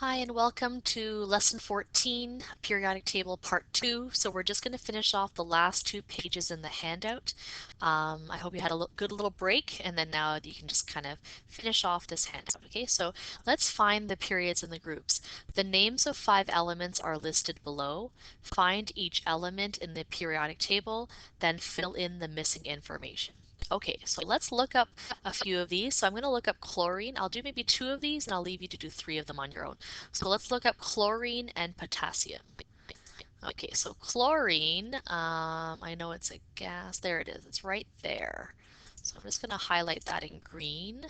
Hi and welcome to Lesson 14, Periodic Table Part 2. So we're just going to finish off the last 2 pages in the handout. I hope you had a good little break, and then now you can just kind of finish off this handout. Okay, so let's find the periods and the groups. The names of 5 elements are listed below. Find each element in the periodic table, then fill in the missing information. Okay, so let's look up a few of these. So I'm going to look up chlorine. I'll do maybe 2 of these and I'll leave you to do 3 of them on your own. So let's look up chlorine and potassium. Okay, so chlorine, I know it's a gas. There it is. It's right there. So I'm just going to highlight that in green.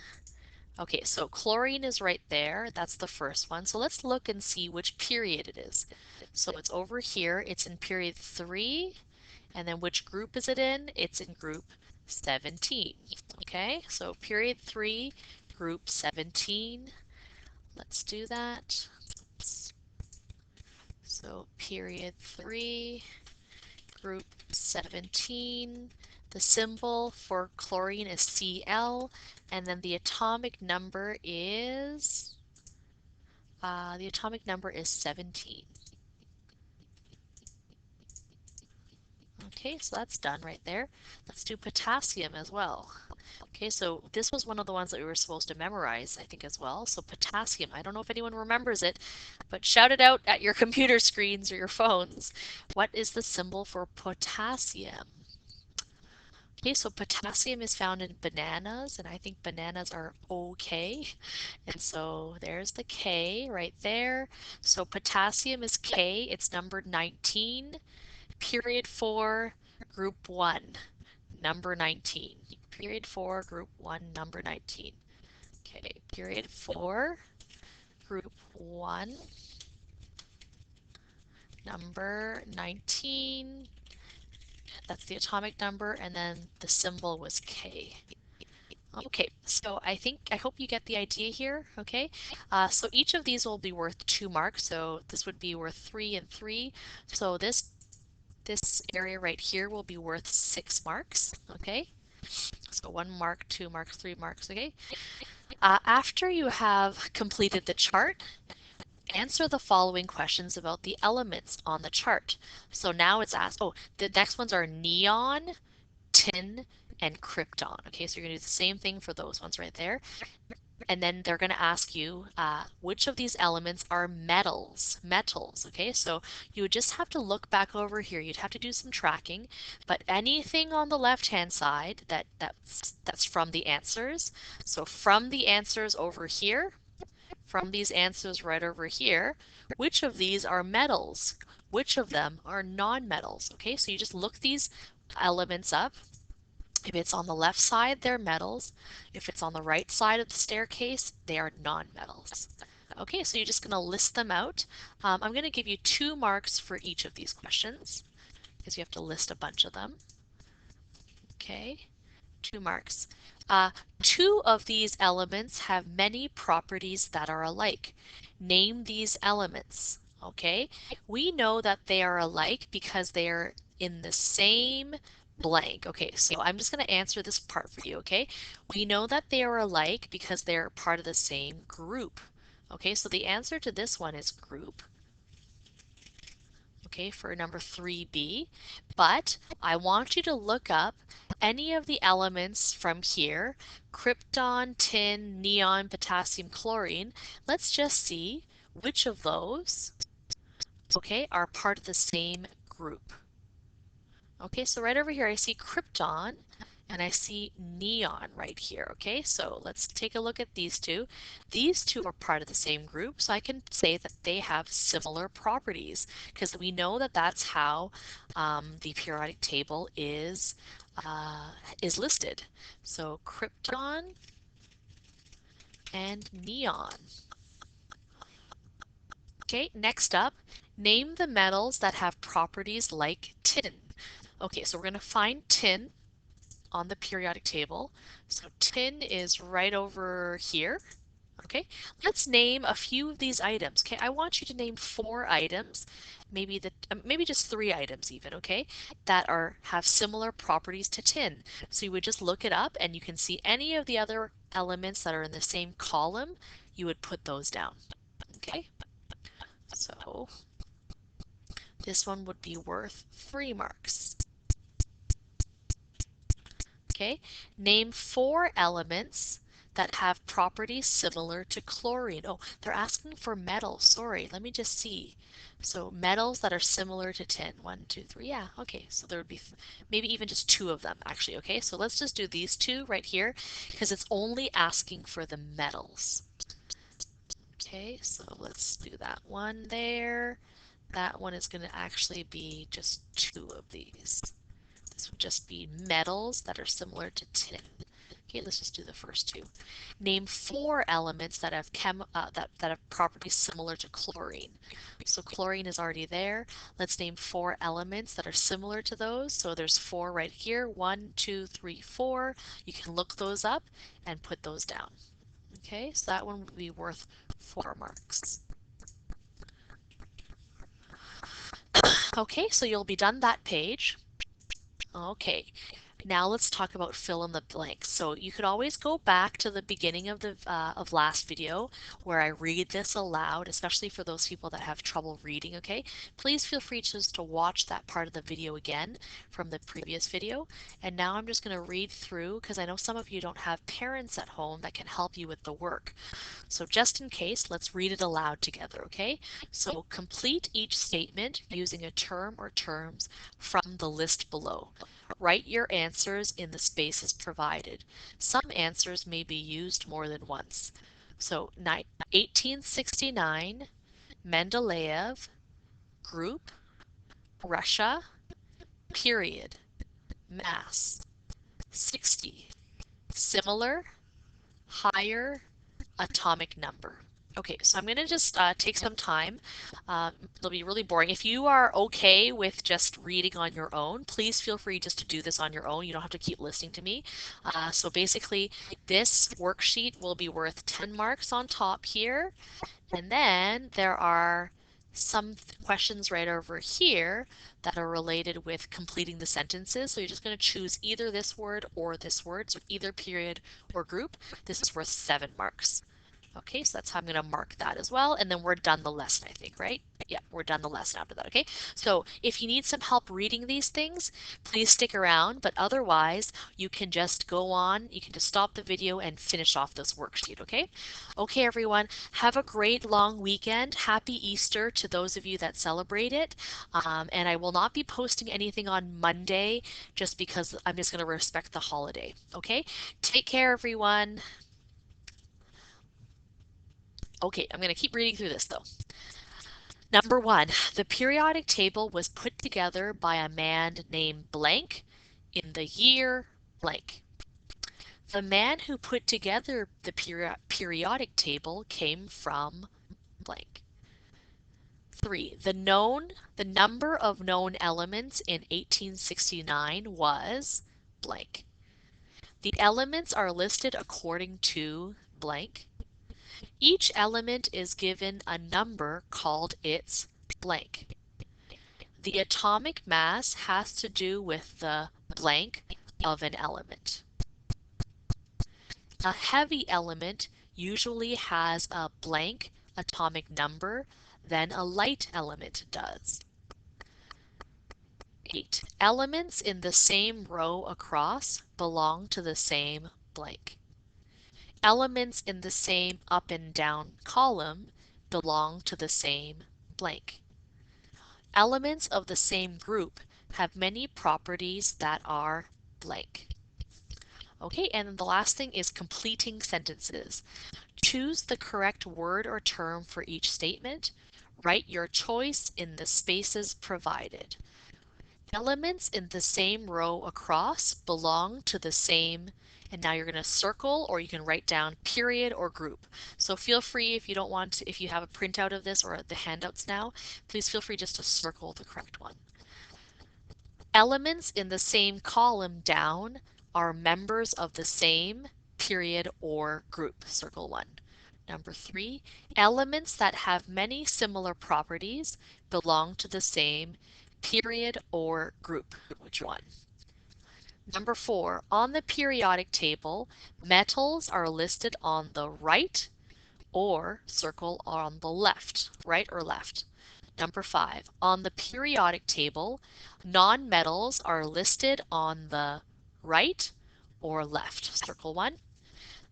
Okay, so chlorine is right there. That's the first one. So let's look and see which period it is. So it's over here. It's in period 3. And then which group is it in? It's in group 17. Okay, so period 3, group 17. Let's do that. So period 3, group 17. The symbol for chlorine is Cl, and then the atomic number is 17. Okay, so that's done right there. Let's do potassium as well. Okay, so this was one of the ones that we were supposed to memorize, I think, as well. So potassium, I don't know if anyone remembers it, but shout it out at your computer screens or your phones. What is the symbol for potassium? Okay, so potassium is found in bananas, and I think bananas are okay. And so there's the K right there. So potassium is K, it's numbered 19. Period 4, group 1, number 19. Period 4, group 1, number 19. Okay, period 4, group 1, number 19. That's the atomic number, and then the symbol was K. Okay, so I hope you get the idea here, okay? So each of these will be worth 2 marks, so this would be worth 3 and 3. So this area right here will be worth 6 marks, okay? So 1 mark, 2 marks, 3 marks, okay? After you have completed the chart, answer the following questions about the elements on the chart. So now it's asked, oh, the next ones are neon, tin, and krypton. Okay, so you're going to do the same thing for those ones right there. And then they're going to ask you which of these elements are metals. Okay, so you would just have to look back over here. You'd have to do some tracking, but anything on the left-hand side that's from the answers. So from the answers over here, from these answers right over here, which of these are metals? Which of them are non-metals? Okay, so you just look these elements up. If it's on the left side, they're metals. If it's on the right side of the staircase, they are non-metals. Okay, so you're just going to list them out. I'm going to give you 2 marks for each of these questions because you have to list a bunch of them. Okay, 2 marks. 2 of these elements have many properties that are alike. Name these elements. Okay, we know that they are alike because they are in the same blank. Okay, so I'm just going to answer this part for you, okay? We know that they are alike because they're part of the same group. Okay, so the answer to this one is group. Okay, for number 3B. But I want you to look up any of the elements from here, krypton, tin, neon, potassium, chlorine. Let's just see which of those, okay, are part of the same group. Okay, so right over here I see krypton and I see neon right here. Okay, so let's take a look at these two. These two are part of the same group, so I can say that they have similar properties because we know that that's how the periodic table is listed. So krypton and neon. Okay, next up, name the metals that have properties like tin. Okay, so we're going to find tin on the periodic table. So tin is right over here. Okay, let's name a few of these items. Okay, I want you to name 4 items, maybe just 3 items even, okay, that have similar properties to tin. So you would just look it up and you can see any of the other elements that are in the same column, you would put those down. Okay, so this one would be worth 3 marks. Okay, name 4 elements that have properties similar to chlorine. Oh, they're asking for metals. Sorry, let me just see. So metals that are similar to tin. 1, 2, 3. Yeah, okay. So there would be maybe even just 2 of them actually. Okay, so let's just do these 2 right here because it's only asking for the metals. Okay, so let's do that one there. That one is going to actually be just 2 of these. This would just be metals that are similar to tin. Okay, let's just do the first 2. Name 4 elements that have that have properties similar to chlorine. So chlorine is already there. Let's name 4 elements that are similar to those. So there's 4 right here. 1, 2, 3, 4. You can look those up and put those down. Okay, so that one would be worth 4 marks. Okay, so you'll be done that page. Okay, now let's talk about fill in the blanks. So you could always go back to the beginning of the of last video where I read this aloud, especially for those people that have trouble reading, okay? Please feel free just to watch that part of the video again from the previous video. And now I'm just going to read through because I know some of you don't have parents at home that can help you with the work. So just in case, let's read it aloud together, okay? So complete each statement using a term or terms from the list below. Write your answers in the spaces provided. Some answers may be used more than once. So 1869, Mendeleev, group, Russia, period, mass, 60, similar, higher, atomic number. Okay, so I'm going to just take some time. It'll be really boring. If you are okay with just reading on your own, please feel free just to do this on your own. You don't have to keep listening to me. So basically, this worksheet will be worth 10 marks on top here. And then there are some questions right over here that are related with completing the sentences. So you're just going to choose either this word or this word, so either period or group. This is worth 7 marks. Okay, so that's how I'm going to mark that as well. And then we're done the lesson, I think, right? Yeah, we're done the lesson after that, okay? So if you need some help reading these things, please stick around. But otherwise, you can just go on. You can just stop the video and finish off this worksheet, okay? Okay, everyone, have a great long weekend. Happy Easter to those of you that celebrate it. And I will not be posting anything on Monday just because I'm just going to respect the holiday, okay? Take care, everyone. Okay, I'm going to keep reading through this though. Number 1, the periodic table was put together by a man named blank in the year blank. The man who put together the periodic table came from blank. 3, the number of known elements in 1869 was blank. The elements are listed according to blank. Each element is given a number called its blank. The atomic mass has to do with the blank of an element. A heavy element usually has a blank atomic number than a light element does. 8. Elements in the same row across belong to the same blank. Elements in the same up and down column belong to the same blank. Elements of the same group have many properties that are blank. Okay, and the last thing is completing sentences. Choose the correct word or term for each statement. Write your choice in the spaces provided. Elements in the same row across belong to the same, and now you're going to circle or you can write down period or group. So feel free if you don't want to, if you have a printout of this or the handouts now, please feel free just to circle the correct one. Elements in the same column down are members of the same period or group. Circle 1. Number 3, elements that have many similar properties belong to the same period or group. Which one? Number 4, on the periodic table, metals are listed on the right or circle on the left, right or left. Number 5, on the periodic table, non-metals are listed on the right or left. Circle 1.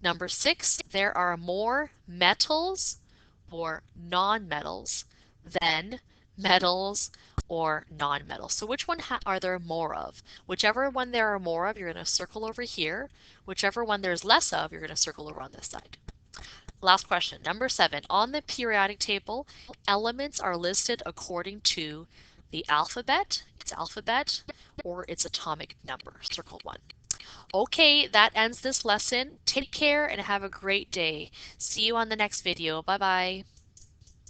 Number 6, there are more metals or non-metals than metals or non-metals. So which one are there more of? Whichever one there are more of, you're going to circle over here. Whichever one there's less of, you're going to circle over on this side. Last question, number 7. On the periodic table, elements are listed according to the alphabet, or its atomic number. Circle 1. Okay, that ends this lesson. Take care and have a great day. See you on the next video. Bye-bye.